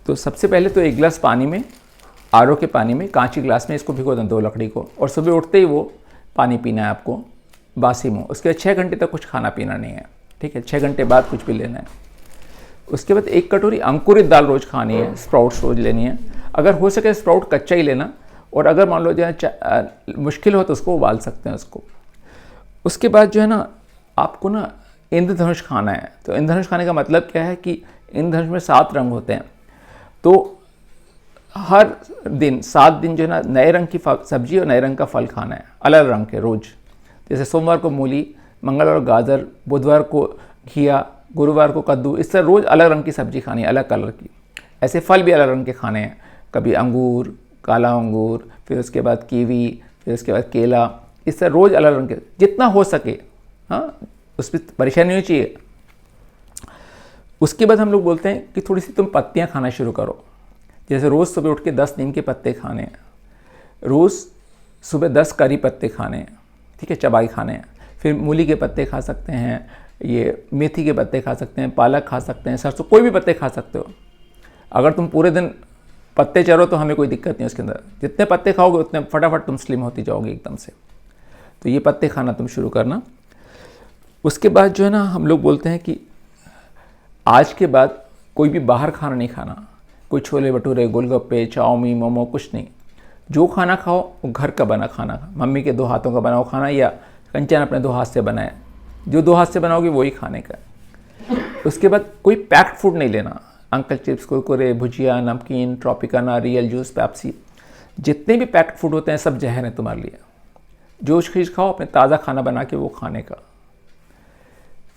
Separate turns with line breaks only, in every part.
तो सबसे पहले तो एक गिलास पानी में, आरओ के पानी में, कांच के गिलास में इसको भिगो दें 2 लकड़ी को, और सुबह उठते ही वो पानी पीना है आपको बासी मुँह। उसके बाद 6 घंटे तक कुछ खाना पीना नहीं है, ठीक है। 6 घंटे बाद कुछ भी लेना है। उसके बाद 1 कटोरी अंकुरित दाल रोज़ खानी है, स्प्राउट्स रोज़ लेनी है। अगर हो सके स्प्राउट कच्चा ही लेना, और अगर मान लो जो है मुश्किल हो तो उसको उबाल सकते हैं उसको। उसके बाद जो है ना आपको ना इंद्रधनुष खाना है। तो इंद्रधनुष खाने का मतलब क्या है कि इंद्रधनुष में 7 रंग होते हैं, तो हर दिन 7 दिन जो है ना नए रंग की सब्जी और नए रंग का फल खाना है, अलग रंग के रोज़। जैसे सोमवार को मूली, मंगलवार को गाजर, बुधवार को घिया, गुरुवार को कद्दू, इस तरह रोज़ अलग रंग की सब्जी खानी है, अलग कलर की। ऐसे फल भी अलग रंग के खाने हैं, कभी अंगूर, काला अंगूर, फिर उसके बाद कीवी, फिर उसके बाद केला, इस तरह रोज़ अलग रंग के जितना हो सके। हाँ, उसमें परेशानी नहीं चाहिए। उसके बाद हम लोग बोलते हैं कि थोड़ी सी तुम पत्तियाँ खाना शुरू करो। जैसे रोज़ सुबह उठ के 10 नीम के पत्ते खाने हैं, रोज़ सुबह 10 करी पत्ते खाने हैं, ठीक है, चबाई खाने हैं। फिर मूली के पत्ते खा सकते हैं, ये मेथी के पत्ते खा सकते हैं, पालक खा सकते हैं, सरसों, कोई भी पत्ते खा सकते हो। अगर तुम पूरे दिन पत्ते चरो तो हमें कोई दिक्कत नहीं उसके अंदर। जितने पत्ते खाओगे उतने फटाफट तुम स्लिम होती जाओगे एकदम से। तो ये पत्ते खाना तुम शुरू करना। उसके बाद जो है ना हम लोग बोलते हैं कि आज के बाद कोई भी बाहर खाना नहीं खाना, कोई छोले भटूरे, गोलगप्पे, चाउमीन, मोमो, कुछ नहीं। जो खाना खाओ वो घर का बना खाना, मम्मी के 2 हाथों का बना हुआ खाना, या कंचन अपने 2 हाथ से बनाए। जो 2 हाथ से बनाओगे वही खाने का। उसके बाद कोई पैक्ड फूड नहीं लेना, अंकल चिप्स, कुरकुरे, भुजिया, नमकीन, ट्रॉपिकाना, रियल जूस, पेप्सी, जितने भी पैक्ड फूड होते हैं सब जहर है तुम्हारे लिए। जो चीज़ खाओ अपने ताज़ा खाना बना के वो खाने का।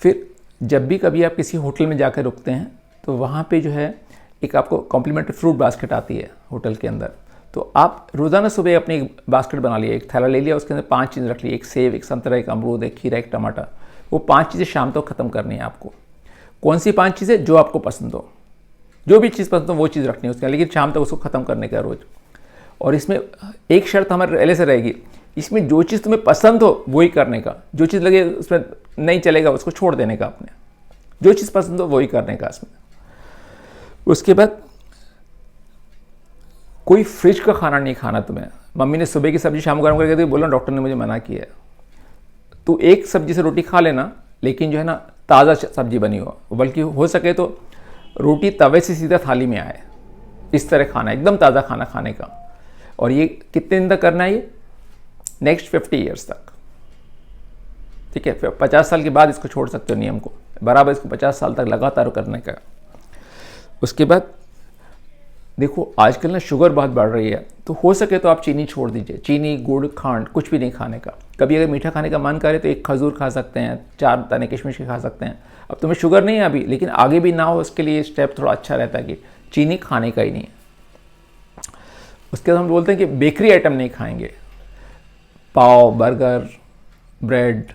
फिर जब भी कभी आप किसी होटल में जाकर रुकते हैं तो वहाँ पे जो है एक आपको कॉम्प्लीमेंट्री फ्रूट बास्केट आती है होटल के अंदर। तो आप रोज़ाना सुबह अपनी एक बास्केट बना लिया, एक थैला ले लिया, उसके अंदर 5 चीज़ रख ली, एक सेब, एक संतरा, एक अमरूद, एक खीरा, एक टमाटर। वो 5 चीज़ें शाम तक ख़त्म करनी है आपको। कौन सी 5 चीज़ें? जो आपको पसंद हो, जो भी चीज़ पसंद हो वो चीज़ रखनी है उसके, लेकिन शाम तक उसको ख़त्म करने का रोज़। और इसमें एक शर्त हमारे पहले से रहेगी, इसमें जो चीज़ तुम्हें पसंद हो वही करने का, जो चीज़ लगे उसमें नहीं चलेगा उसको छोड़ देने का अपने, जो चीज़ पसंद हो वही करने का इसमें। उसके बाद कोई फ्रिज का खाना नहीं खाना तुम्हें। मम्मी ने सुबह की सब्जी शाम को गर्म करके दी, बोला डॉक्टर ने मुझे मना किया है। तो एक सब्जी से रोटी खा लेना, लेकिन जो है ना ताज़ा सब्जी बनी हो, बल्कि हो सके तो रोटी तवे से सीधा थाली में आए, इस तरह खाना, एकदम ताज़ा खाना खाने का। और ये कितने दिन तक करना है? ये नेक्स्ट 50 ईयर्स तक, ठीक है। फिर 50 साल के बाद इसको छोड़ सकते हो नियम को, बराबर इसको 50 साल तक लगातार करने का। उसके बाद देखो आजकल ना शुगर बहुत बढ़ रही है, तो हो सके तो आप चीनी छोड़ दीजिए, चीनी, गुड़, खांड कुछ भी नहीं खाने का। कभी अगर मीठा खाने का मन करे तो एक खजूर खा सकते हैं, 4 दाने किशमिश के खा सकते हैं। अब तुम्हें शुगर नहीं है अभी, लेकिन आगे भी ना हो उसके लिए स्टेप थोड़ा अच्छा रहता है कि चीनी खाने का ही नहीं है। उसके बाद हम बोलते हैं कि बेकरी आइटम नहीं खाएंगे, पाव, बर्गर, ब्रेड,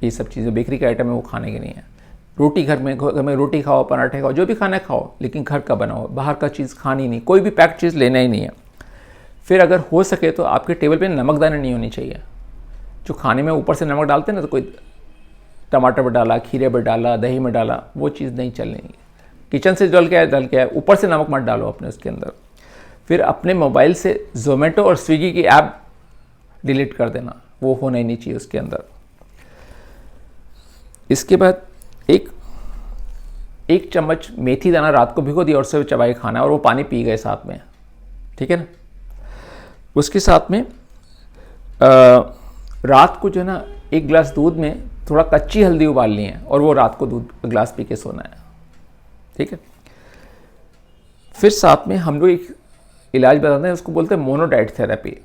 ये सब चीज़ें बेकरी के आइटम है वो खाने के नहीं है। रोटी घर में रोटी खाओ, पराठे खाओ, जो भी खाना खाओ, लेकिन घर का बनाओ, बाहर का चीज़ खानी नहीं, कोई भी पैक्ड चीज़ लेना ही नहीं है। फिर अगर हो सके तो आपके टेबल पे नमकदानी नहीं होनी चाहिए। जो खाने में ऊपर से नमक डालते हैं ना, तो कोई टमाटर पर डाला, खीरे पर डाला, दही में डाला, वो चीज़ नहीं चलनी। किचन से डल के आए, ऊपर से नमक मत डालो अपने उसके अंदर। फिर अपने मोबाइल से जोमेटो और स्विगी की ऐप डिलीट कर देना, वो होना ही नहीं चाहिए उसके अंदर। इसके बाद एक चम्मच मेथी दाना रात को भिगो दिया और सुबह चबाई खाना, और वो पानी पी गए साथ में, ठीक है ना। उसके साथ में रात को जो है ना 1 गिलास दूध में थोड़ा कच्ची हल्दी उबालनी है, और वो रात को दूध गिलास पी के सोना है, ठीक है। फिर साथ में हम लोग एक इलाज बताते हैं, उसको बोलते हैं मोनोडाइट थेरेपी।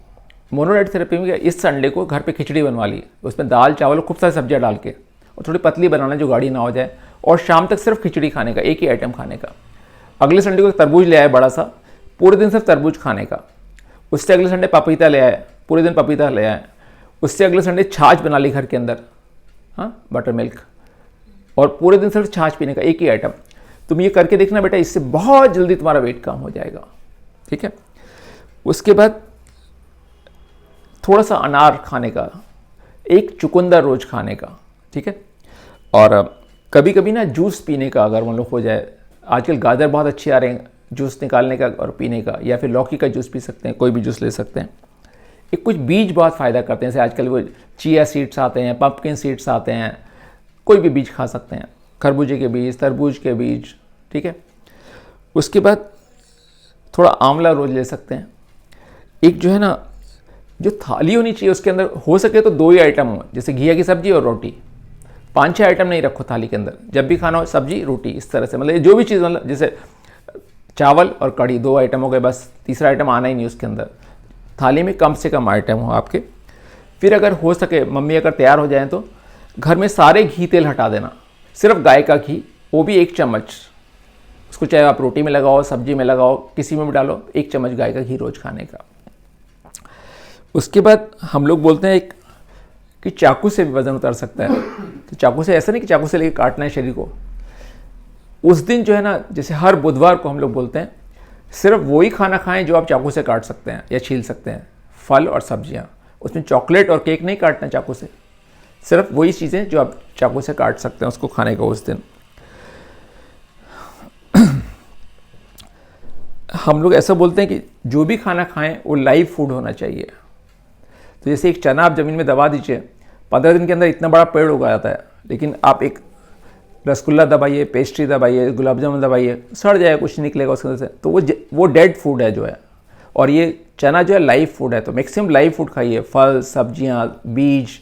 मोनोडाइट थेरेपी में इस संडे को घर पे खिचड़ी बनवा ली, उसमें दाल चावल खूब सारी सब्जियां डाल के, और थोड़ी पतली बनाना जो गाढ़ी ना हो जाए, और शाम तक सिर्फ खिचड़ी खाने का, एक ही आइटम खाने का। अगले संडे को तरबूज ले आए बड़ा सा, पूरे दिन सिर्फ तरबूज खाने का। उससे अगले संडे पपीता ले आए, पूरे दिन पपीता ले आए। उससे अगले संडे छाछ बना ली घर के अंदर, हाँ, बटर मिल्क, और पूरे दिन सिर्फ छाछ पीने का, एक ही आइटम। तुम ये करके देखना बेटा, इससे बहुत जल्दी तुम्हारा वेट कम हो जाएगा, ठीक है। उसके बाद थोड़ा सा अनार खाने का, एक चुकंदर रोज खाने का, ठीक है। और कभी कभी ना जूस पीने का अगर मतलब हो जाए, आजकल गाजर बहुत अच्छे आ रहे हैं, जूस निकालने का और पीने का, या फिर लौकी का जूस पी सकते हैं, कोई भी जूस ले सकते हैं। एक कुछ बीज बहुत फ़ायदा करते हैं, जैसे आजकल वो चिया सीड्स आते हैं, पम्पकिन सीड्स आते हैं, कोई भी बीज खा सकते हैं, खरबूजे के बीज, तरबूज के बीज, ठीक है। उसके बाद थोड़ा आंवला रोज़ ले सकते हैं। एक जो है ना, जो थाली होनी चाहिए उसके अंदर हो सके तो 2 ही आइटम हो, जैसे घिया की सब्जी और रोटी। 5-6 आइटम नहीं रखो थाली के अंदर, जब भी खाना हो सब्जी रोटी, इस तरह से, मतलब जो भी चीज़, मतलब जैसे चावल और कढ़ी 2 आइटम हो गए बस, तीसरा आइटम आना ही नहीं उसके अंदर। थाली में कम से कम आइटम हो आपके। फिर अगर हो सके, मम्मी अगर तैयार हो जाए तो घर में सारे घी तेल हटा देना, सिर्फ गाय का घी, वो भी 1 चम्मच, उसको चाहे आप रोटी में लगाओ, सब्जी में लगाओ, किसी में भी डालो, 1 चम्मच गाय का घी रोज़ खाने का। उसके बाद हम लोग बोलते हैं कि चाकू से भी वज़न उतर सकता है। तो चाकू से ऐसा नहीं कि चाकू से लेके काटना है शरीर को। उस दिन जो है ना, जैसे हर बुधवार को हम लोग बोलते हैं, सिर्फ वही खाना खाएं जो आप चाकू से काट सकते हैं या छील सकते हैं, फल और सब्जियां। उसमें चॉकलेट और केक नहीं काटना चाकू से, सिर्फ वही चीज़ें जो आप चाकू से काट सकते हैं उसको खाने का उस दिन। हम लोग ऐसा बोलते हैं कि जो भी खाना खाएं वो लाइव फूड होना चाहिए। तो जैसे एक चना आप ज़मीन में दबा दीजिए, 15 दिन के अंदर इतना बड़ा पेड़ उगा जाता है, लेकिन आप एक रसगुल्ला दबाइए, पेस्ट्री दबाइए, गुलाब जामुन दबाइए, सड़ जाएगा, कुछ निकलेगा उसके अंदर से, तो वो डेड फूड है जो है। और ये चना जो है लाइव फूड है, तो मैक्सिमम लाइव फूड खाइए, फल, सब्जियां, बीज,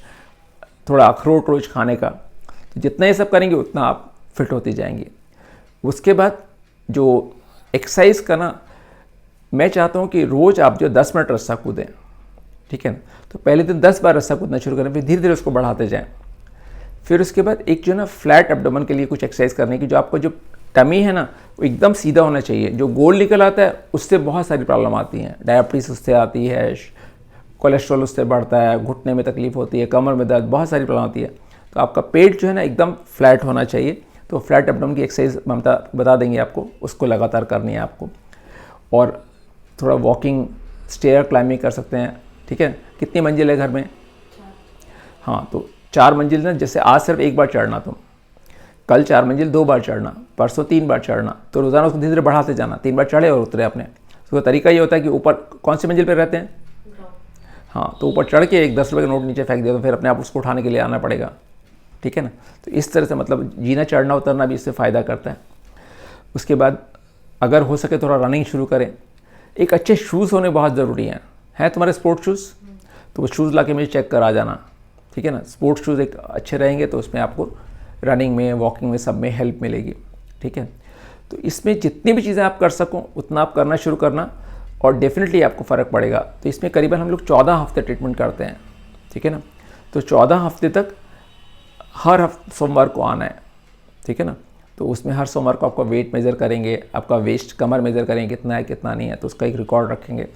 थोड़ा अखरोट रोज खाने का। तो जितना ये सब करेंगे उतना आप फिट होते जाएंगे। उसके बाद जो एक्सरसाइज करना, मैं चाहता हूँ कि रोज़ आप जो 10 मिनट रस्सा कूदें, ठीक है ना। तो पहले दिन 10 बार रस्सा कूदना शुरू करें, फिर धीरे धीरे उसको बढ़ाते जाएं। फिर उसके बाद एक जो ना फ्लैट एब्डोमेन के लिए कुछ एक्सरसाइज करने की, जो आपका जो टमी है ना वो एकदम सीधा होना चाहिए। जो गोल निकल आता है उससे बहुत सारी प्रॉब्लम आती हैं, डायबिटीज़ उससे आती है, कोलेस्ट्रॉल उससे बढ़ता है, घुटने में तकलीफ होती है, कमर में दर्द, बहुत सारी प्रॉब्लम आती है। तो आपका पेट जो है ना एकदम फ्लैट होना चाहिए। तो फ्लैट एब्डोमेन की एक्सरसाइज ममता बता देंगे आपको, उसको लगातार करनी है आपको। और थोड़ा वॉकिंग, स्टेयर क्लाइंबिंग कर सकते हैं, ठीक है। कितनी मंजिल है घर में? हाँ, तो 4 मंजिल ना, जैसे आज सिर्फ 1 बार चढ़ना, तुम कल 4 मंजिल 2 बार चढ़ना, परसों 3 बार चढ़ना, तो रोज़ाना उसको धीरे धीरे बढ़ाते जाना। 3 बार चढ़े और उतरे अपने। तो तरीका ये होता है कि ऊपर कौन सी मंजिल पे रहते हैं? हाँ, तो ऊपर चढ़ के एक 10 रुपये का नोट नीचे फेंक दिया तो फिर अपने आप उसको उठाने के लिए आना पड़ेगा, ठीक है ना। तो इस तरह से मतलब जीना, चढ़ना उतरना भी इससे फ़ायदा करता है। उसके बाद अगर हो सके थोड़ा रनिंग शुरू करें। एक अच्छे शूज़ होने बहुत ज़रूरी हैं तुम्हारे स्पोर्ट्स शूज़? तो वो शूज़ ला के मुझे चेक करा जाना, ठीक है ना। स्पोर्ट्स शूज़ एक अच्छे रहेंगे तो उसमें आपको रनिंग में, वॉकिंग में, सब में हेल्प मिलेगी, ठीक है। तो इसमें जितनी भी चीज़ें आप कर सको उतना आप करना शुरू करना और डेफिनेटली आपको फ़र्क पड़ेगा। तो इसमें करीबन हम लोग 14 हफ्ते ट्रीटमेंट करते हैं, ठीक है ना। तो 14 हफ्ते तक हर सोमवार को आना है, ठीक है ना। तो उसमें हर सोमवार को आपका वेट मेज़र करेंगे, आपका वेस्ट कमर मेज़र करेंगे कितना है कितना नहीं है, तो उसका एक रिकॉर्ड रखेंगे।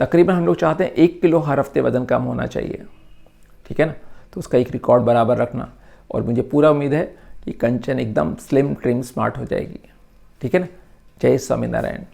तकरीबन हम लोग चाहते हैं 1 किलो हर हफ्ते वज़न कम होना चाहिए, ठीक है ना। तो उसका एक रिकॉर्ड बराबर रखना। और मुझे पूरा उम्मीद है कि कंचन एकदम स्लिम, ट्रिम, स्मार्ट हो जाएगी, ठीक है ना। जय स्वामीनारायण।